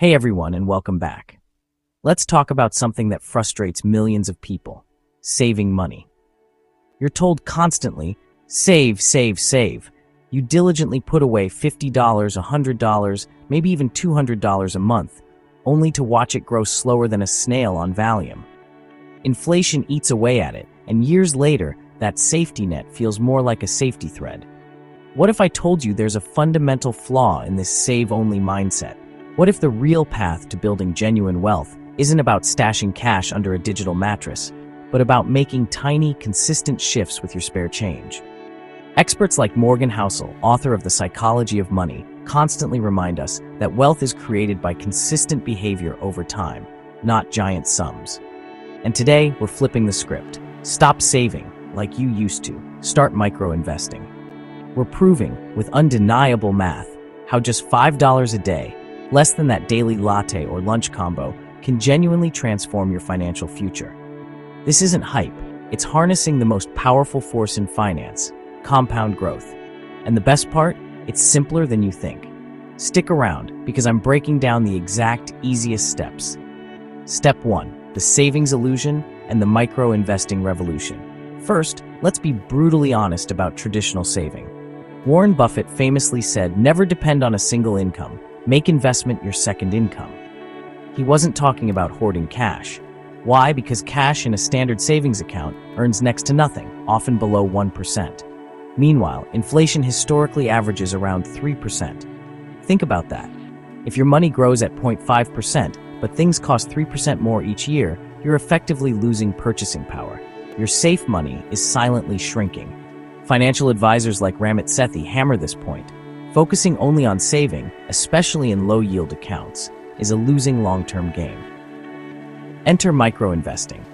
Hey everyone, and welcome back. Let's talk about something that frustrates millions of people: saving money. You're told constantly, save, save, save. You diligently put away $50, $100, maybe even $200 a month, only to watch it grow slower than a snail on Valium. Inflation eats away at it, and years later, that safety net feels more like a safety thread. What if I told you there's a fundamental flaw in this save-only mindset? What if the real path to building genuine wealth isn't about stashing cash under a digital mattress, but about making tiny, consistent shifts with your spare change? Experts like Morgan Housel, author of The Psychology of Money, constantly remind us that wealth is created by consistent behavior over time, not giant sums. And today, we're flipping the script. Stop saving like you used to. Start micro-investing. We're proving, with undeniable math, how just $5 a day, less than that daily latte or lunch combo, can genuinely transform your financial future. This isn't hype, it's harnessing the most powerful force in finance: compound growth. And the best part? It's simpler than you think. Stick around, because I'm breaking down the exact easiest steps. Step 1, the savings illusion and the micro-investing revolution. First, let's be brutally honest about traditional saving. Warren Buffett famously said, "Never depend on a single income. Make investment your second income." He wasn't talking about hoarding cash. Why? Because cash in a standard savings account earns next to nothing, often below 1%. Meanwhile, inflation historically averages around 3%. Think about that. If your money grows at 0.5%, but things cost 3% more each year, you're effectively losing purchasing power. Your safe money is silently shrinking. Financial advisors like Ramit Sethi hammer this point. Focusing only on saving, especially in low-yield accounts, is a losing long-term game. Enter micro-investing.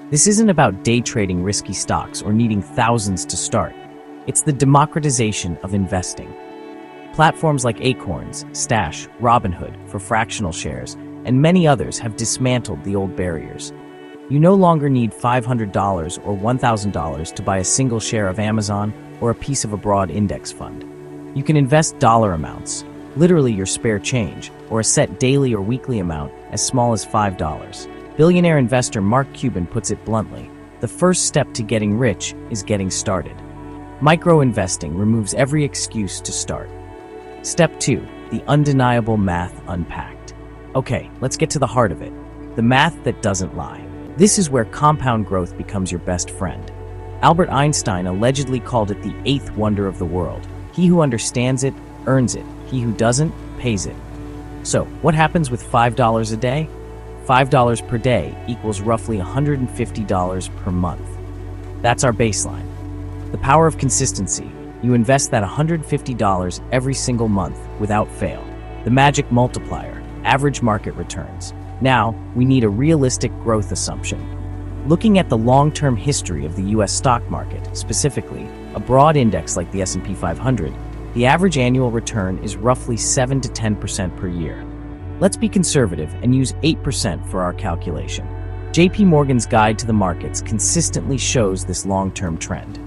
This isn't about day trading risky stocks or needing thousands to start. It's the democratization of investing. Platforms like Acorns, Stash, Robinhood for fractional shares, and many others have dismantled the old barriers. You no longer need $500 or $1,000 to buy a single share of Amazon or a piece of a broad index fund. You can invest dollar amounts, literally your spare change, or a set daily or weekly amount as small as $5. Billionaire investor Mark Cuban puts it bluntly: the first step to getting rich is getting started. Micro-investing removes every excuse to start. Step 2, the undeniable math unpacked. Okay, let's get to the heart of it. The math that doesn't lie. This is where compound growth becomes your best friend. Albert Einstein allegedly called it the eighth wonder of the world. He who understands it, earns it. He who doesn't, pays it. So, what happens with $5 a day? $5 per day equals roughly $150 per month. That's our baseline. The power of consistency. You invest that $150 every single month without fail. The magic multiplier, average market returns. Now, we need a realistic growth assumption. Looking at the long-term history of the US stock market, specifically a broad index like the S&P 500, the average annual return is roughly 7 to 10% per year. Let's be conservative and use 8% for our calculation. JP Morgan's Guide to the Markets consistently shows this long-term trend.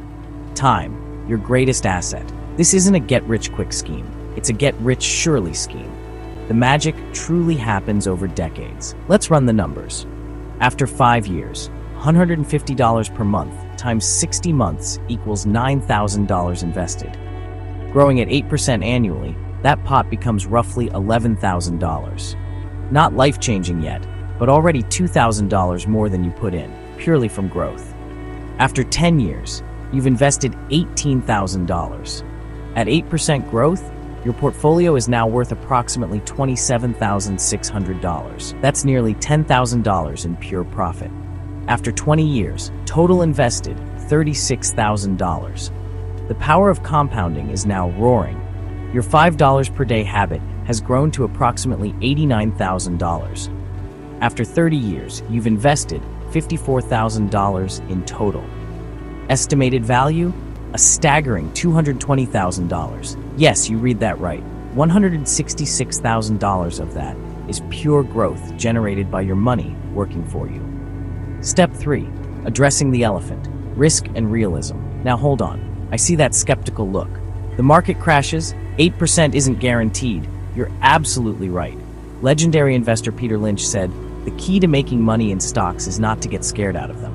Time, your greatest asset. This isn't a get-rich-quick scheme. It's a get-rich-surely scheme. The magic truly happens over decades. Let's run the numbers. After 5 years, $150 per month times 60 months equals $9,000 invested. Growing at 8% annually, that pot becomes roughly $11,000. Not life-changing yet, but already $2,000 more than you put in, purely from growth. After 10 years, you've invested $18,000. At 8% growth, your portfolio is now worth approximately $27,600. That's nearly $10,000 in pure profit. After 20 years, total invested $36,000. The power of compounding is now roaring. Your $5 per day habit has grown to approximately $89,000. After 30 years, you've invested $54,000 in total. Estimated value? A staggering $220,000. Yes, you read that right. $166,000 of that is pure growth generated by your money working for you. Step 3, addressing the elephant, risk and realism. Now hold on, I see that skeptical look. The market crashes, 8% isn't guaranteed. You're absolutely right. Legendary investor Peter Lynch said, "The key to making money in stocks is not to get scared out of them."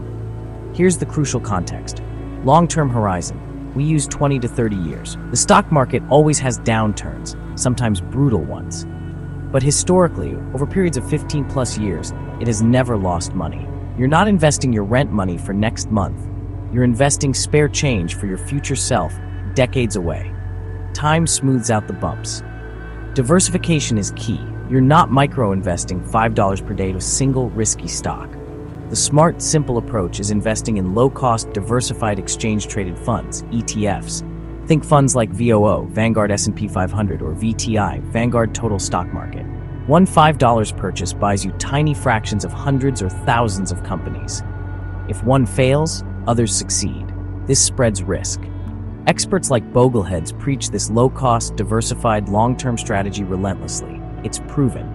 Here's the crucial context. Long-term horizon. We use 20 to 30 years. The stock market always has downturns, sometimes brutal ones. But historically, over periods of 15 plus years, it has never lost money. You're not investing your rent money for next month. You're investing spare change for your future self decades away. Time smooths out the bumps. Diversification is key. You're not micro-investing $5 per day to a single risky stock. The smart, simple approach is investing in low-cost, diversified exchange-traded funds, ETFs. Think funds like VOO, Vanguard S&P 500, or VTI, Vanguard Total Stock Market. One $5 purchase buys you tiny fractions of hundreds or thousands of companies. If one fails, others succeed. This spreads risk. Experts like Bogleheads preach this low-cost, diversified, long-term strategy relentlessly. It's proven.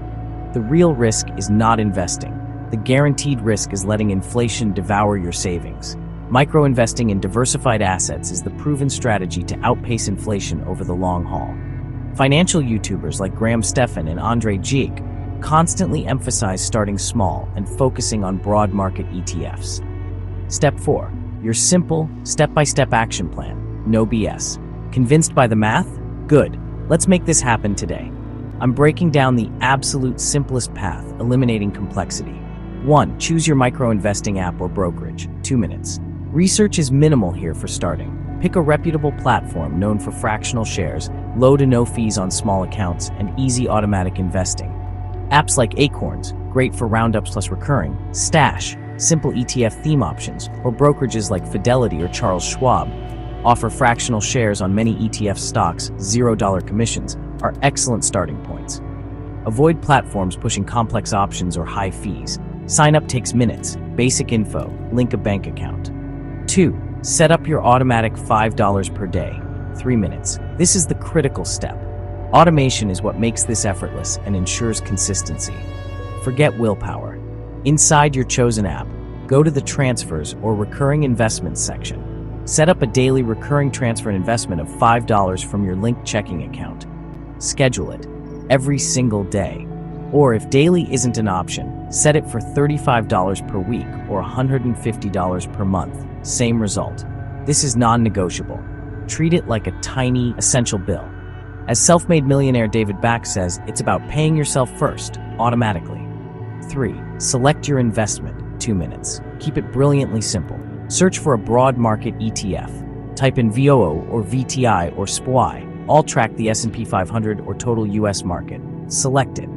The real risk is not investing. The guaranteed risk is letting inflation devour your savings. Micro-investing in diversified assets is the proven strategy to outpace inflation over the long haul. Financial YouTubers like Graham Stephan and Andre Geek constantly emphasize starting small and focusing on broad market ETFs. Step 4. Your simple, step-by-step action plan. No BS. Convinced by the math? Good. Let's make this happen today. I'm breaking down the absolute simplest path, eliminating complexity. 1. Choose your micro-investing app or brokerage. 2 minutes. Research is minimal here for starting. Pick a reputable platform known for fractional shares, low to no fees on small accounts, and easy automatic investing. Apps like Acorns, great for roundups plus recurring, Stash, simple ETF theme options, or brokerages like Fidelity or Charles Schwab offer fractional shares on many ETF stocks, $0 commissions, are excellent starting points. Avoid platforms pushing complex options or high fees. Sign up takes minutes, basic info, link a bank account. 2. Set up your automatic $5 per day, 3 minutes. This is the critical step. Automation is what makes this effortless and ensures consistency. Forget willpower. Inside your chosen app, go to the Transfers or Recurring Investments section. Set up a daily recurring transfer investment of $5 from your linked checking account. Schedule it every single day. Or if daily isn't an option, set it for $35 per week or $150 per month. Same result. This is non-negotiable. Treat it like a tiny, essential bill. As self-made millionaire David Back says, it's about paying yourself first, automatically. 3. Select your investment, 2 minutes. Keep it brilliantly simple. Search for a broad market ETF. Type in VOO or VTI or SPY. All track the S&P 500 or total US market. Select it.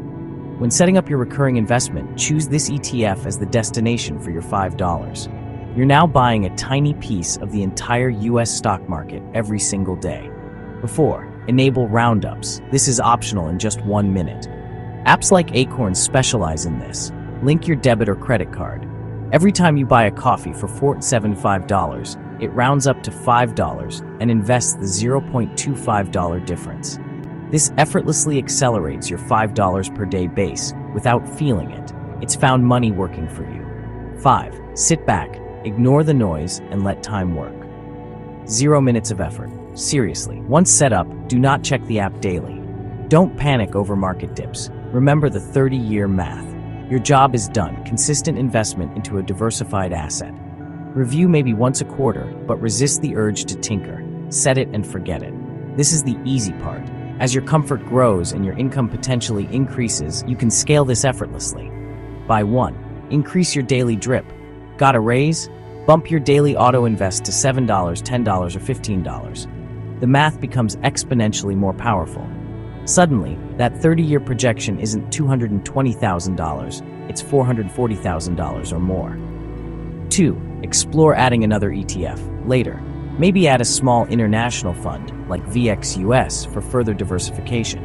When setting up your recurring investment, choose this ETF as the destination for your $5. You're now buying a tiny piece of the entire US stock market every single day. Before, enable roundups. This is optional in just 1 minute. Apps like Acorns specialize in this. Link your debit or credit card. Every time you buy a coffee for $4.75, it rounds up to $5 and invests the $0.25 difference. This effortlessly accelerates your $5 per day base without feeling it. It's found money working for you. 5. Sit back, ignore the noise, and let time work. 0 minutes of effort. Seriously, once set up, do not check the app daily. Don't panic over market dips. Remember the 30-year math. Your job is done. Consistent investment into a diversified asset. Review maybe once a quarter, but resist the urge to tinker. Set it and forget it. This is the easy part. As your comfort grows and your income potentially increases, you can scale this effortlessly. By 1. Increase your daily drip. Got a raise? Bump your daily auto invest to $7, $10, or $15. The math becomes exponentially more powerful. Suddenly, that 30-year projection isn't $220,000, it's $440,000 or more. 2. Explore adding another ETF later. Maybe add a small international fund, like VXUS, for further diversification.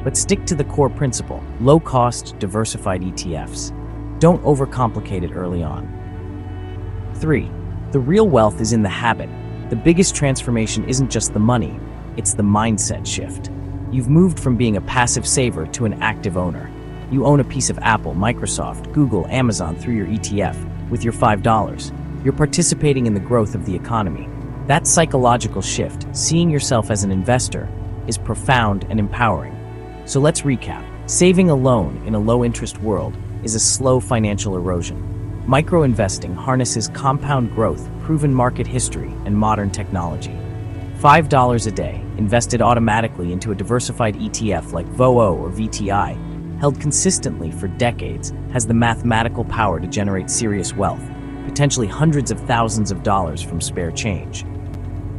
But stick to the core principle, low-cost, diversified ETFs. Don't overcomplicate it early on. 3. The real wealth is in the habit. The biggest transformation isn't just the money, it's the mindset shift. You've moved from being a passive saver to an active owner. You own a piece of Apple, Microsoft, Google, Amazon through your ETF with your $5. You're participating in the growth of the economy. That psychological shift, seeing yourself as an investor, is profound and empowering. So let's recap. Saving alone in a low-interest world is a slow financial erosion. Micro-investing harnesses compound growth, proven market history, and modern technology. $5 a day, invested automatically into a diversified ETF like VOO or VTI, held consistently for decades, has the mathematical power to generate serious wealth, potentially hundreds of thousands of dollars from spare change.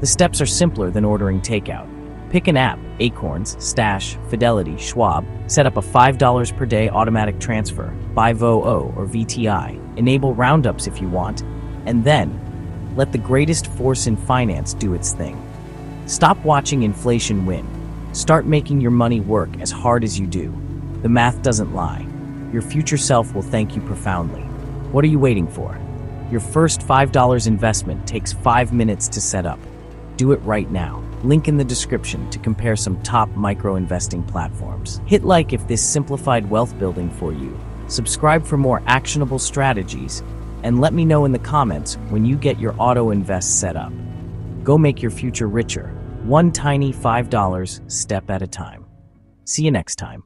The steps are simpler than ordering takeout. Pick an app, Acorns, Stash, Fidelity, Schwab, set up a $5 per day automatic transfer, buy VOO or VTI, enable roundups if you want, and then let the greatest force in finance do its thing. Stop watching inflation win. Start making your money work as hard as you do. The math doesn't lie. Your future self will thank you profoundly. What are you waiting for? Your first $5 investment takes 5 minutes to set up. Do it right now. Link in the description to compare some top micro-investing platforms. Hit like if this simplified wealth building for you. Subscribe for more actionable strategies, and let me know in the comments when you get your auto invest set up. Go make your future richer, one tiny $5 step at a time. See you next time.